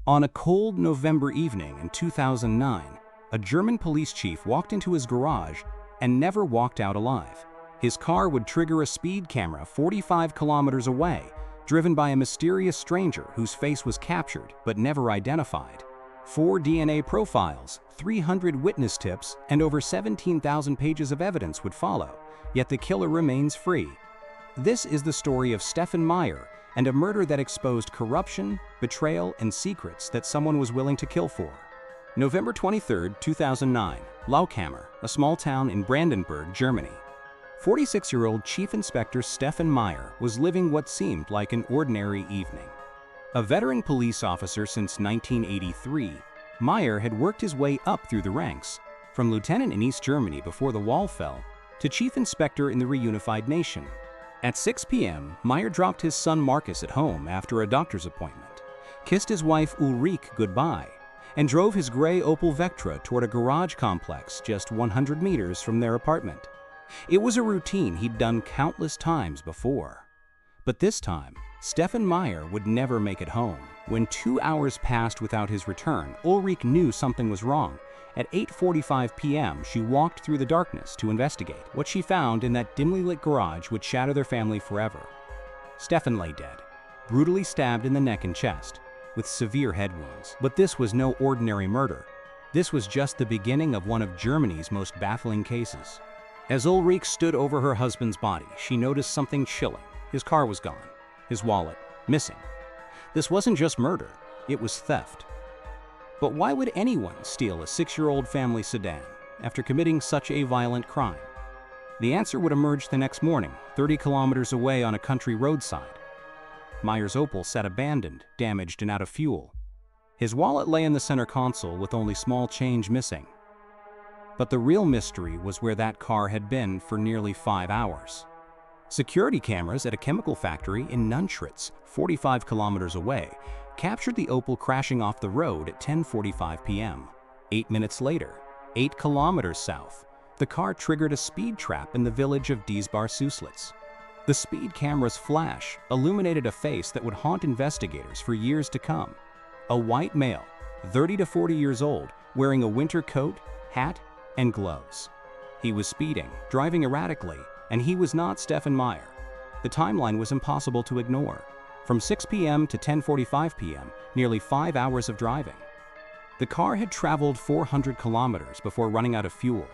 On a cold November evening in 2009, a German police chief walked into his garage and never walked out alive. His car would trigger a speed camera 45 kilometers away, driven by a mysterious stranger whose face was captured but never identified. 4 DNA profiles, 300 witness tips, and over 17,000 pages of evidence would follow, yet the killer remains free. This is the story of Steffen Meyer and a murder that exposed corruption, betrayal, and secrets that someone was willing to kill for. November 23, 2009, Lauchhammer, a small town in Brandenburg, Germany. 46-year-old Chief Inspector Steffen Meyer was living what seemed like an ordinary evening. A veteran police officer since 1983, Meyer had worked his way up through the ranks, from lieutenant in East Germany before the wall fell, to chief inspector in the reunified nation. At 6 p.m., Meyer dropped his son Marcus at home after a doctor's appointment, kissed his wife Ulrike goodbye, and drove his gray Opel Vectra toward a garage complex just 100 meters from their apartment. It was a routine he'd done countless times before. But this time, Steffen Meyer would never make it home. When 2 hours passed without his return, Ulrike knew something was wrong. At 8:45 p.m., she walked through the darkness to investigate. What she found in that dimly lit garage would shatter their family forever. Steffen lay dead, brutally stabbed in the neck and chest, with severe head wounds. But this was no ordinary murder. This was just the beginning of one of Germany's most baffling cases. As Ulrike stood over her husband's body, she noticed something chilling. His car was gone, his wallet missing. This wasn't just murder, it was theft. But why would anyone steal a 6-year-old family sedan after committing such a violent crime? The answer would emerge the next morning, 30 kilometers away on a country roadside. Meyer's Opel sat abandoned, damaged, and out of fuel. His wallet lay in the center console with only small change missing. But the real mystery was where that car had been for nearly 5 hours. Security cameras at a chemical factory in Nunschritz, 45 kilometers away, captured the Opel crashing off the road at 10:45 p.m. 8 minutes later, 8 kilometers south, the car triggered a speed trap in the village of Diesbar-Suslitz. The speed camera's flash illuminated a face that would haunt investigators for years to come. A white male, 30 to 40 years old, wearing a winter coat, hat, and gloves. He was speeding, driving erratically, and he was not Steffen Meyer. The timeline was impossible to ignore. From 6 p.m. to 10:45 p.m., nearly 5 hours of driving. The car had traveled 400 kilometers before running out of fuel.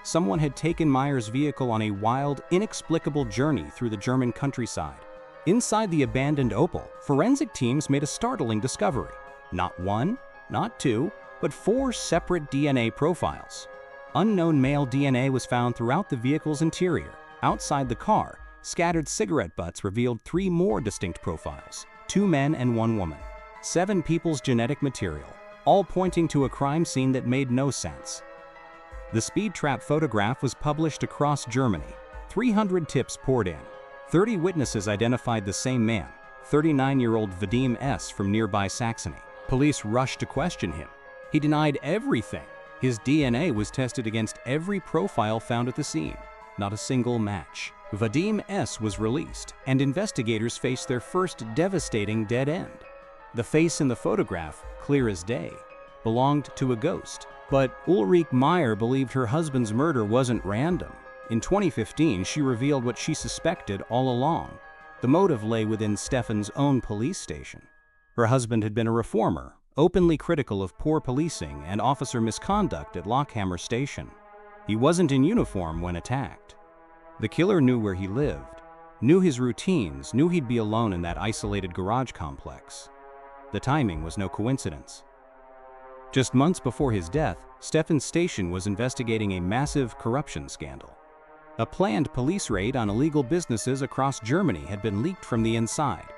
Someone had taken Meyer's vehicle on a wild, inexplicable journey through the German countryside. Inside the abandoned Opel, forensic teams made a startling discovery. Not 1, not 2, but 4 separate DNA profiles. Unknown male DNA was found throughout the vehicle's interior. Outside the car, scattered cigarette butts revealed 3 more distinct profiles, 2 men and 1 woman. 7 people's genetic material, all pointing to a crime scene that made no sense. The speed trap photograph was published across Germany. 300 tips poured in. 30 witnesses identified the same man, 39-year-old Vadim S. from nearby Saxony. Police rushed to question him. He denied everything. His DNA was tested against every profile found at the scene. Not a single match. Vadim S. was released, and investigators faced their first devastating dead end. The face in the photograph, clear as day, belonged to a ghost. But Ulrike Meyer believed her husband's murder wasn't random. In 2015, she revealed what she suspected all along. The motive lay within Steffen's own police station. Her husband had been a reformer, openly critical of poor policing and officer misconduct at Lauchhammer Station. He wasn't in uniform when attacked. The killer knew where he lived, knew his routines, knew he'd be alone in that isolated garage complex. The timing was no coincidence. Just months before his death, Steffen's station was investigating a massive corruption scandal. A planned police raid on illegal businesses across Germany had been leaked from the inside.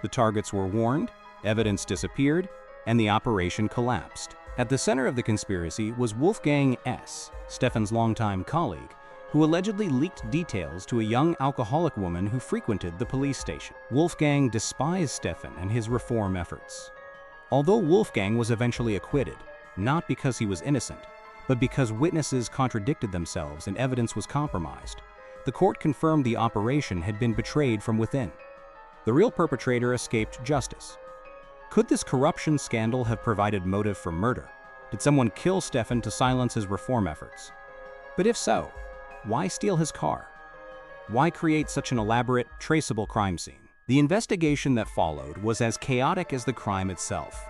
The targets were warned, evidence disappeared, and the operation collapsed. At the center of the conspiracy was Wolfgang S., Steffen's longtime colleague, who allegedly leaked details to a young alcoholic woman who frequented the police station. Wolfgang despised Steffen and his reform efforts. Although Wolfgang was eventually acquitted, not because he was innocent, but because witnesses contradicted themselves and evidence was compromised, the court confirmed the operation had been betrayed from within. The real perpetrator escaped justice. Could this corruption scandal have provided motive for murder? Did someone kill Steffen to silence his reform efforts? But if so, why steal his car? Why create such an elaborate, traceable crime scene? The investigation that followed was as chaotic as the crime itself.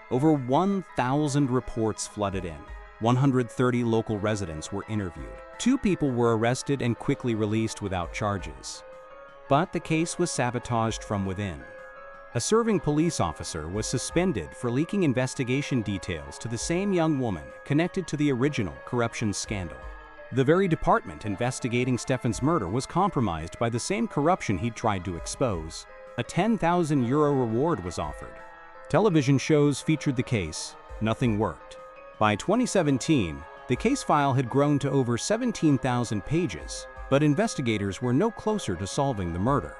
Over 1,000 reports flooded in. 130 local residents were interviewed. 2 people were arrested and quickly released without charges. But the case was sabotaged from within. A serving police officer was suspended for leaking investigation details to the same young woman connected to the original corruption scandal. The very department investigating Steffen's murder was compromised by the same corruption he'd tried to expose. A €10,000 reward was offered. Television shows featured the case. Nothing worked. By 2017, the case file had grown to over 17,000 pages, but investigators were no closer to solving the murder.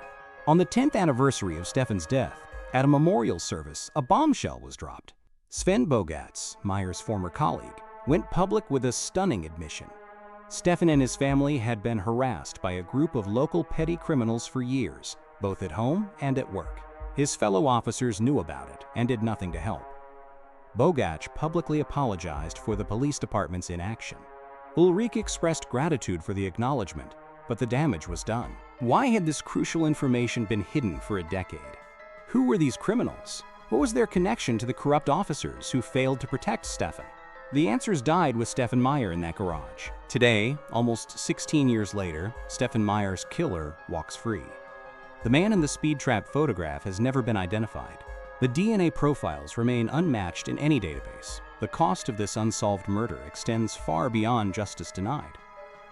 On the 10th anniversary of Steffen's death, at a memorial service, a bombshell was dropped. Sven Bogatz, Meyer's former colleague, went public with a stunning admission. Steffen and his family had been harassed by a group of local petty criminals for years, both at home and at work. His fellow officers knew about it and did nothing to help. Bogatz publicly apologized for the police department's inaction. Ulrich expressed gratitude for the acknowledgement, but the damage was done. Why had this crucial information been hidden for a decade? Who were these criminals? What was their connection to the corrupt officers who failed to protect Steffen? The answers died with Steffen Meyer in that garage. Today, almost 16 years later, Steffen Meyer's killer walks free. The man in the speed trap photograph has never been identified. The DNA profiles remain unmatched in any database. The cost of this unsolved murder extends far beyond justice denied.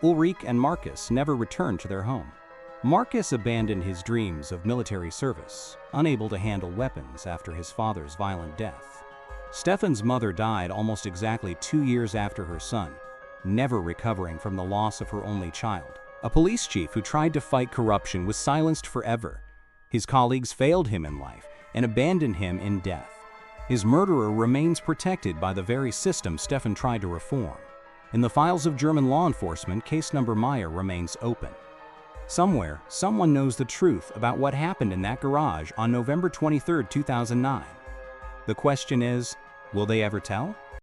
Ulrich and Marcus never returned to their home. Marcus abandoned his dreams of military service, unable to handle weapons after his father's violent death. Steffen's mother died almost exactly 2 years after her son, never recovering from the loss of her only child. A police chief who tried to fight corruption was silenced forever. His colleagues failed him in life and abandoned him in death. His murderer remains protected by the very system Steffen tried to reform. In the files of German law enforcement, case number Meyer remains open. Somewhere, someone knows the truth about what happened in that garage on November 23, 2009. The question is, will they ever tell?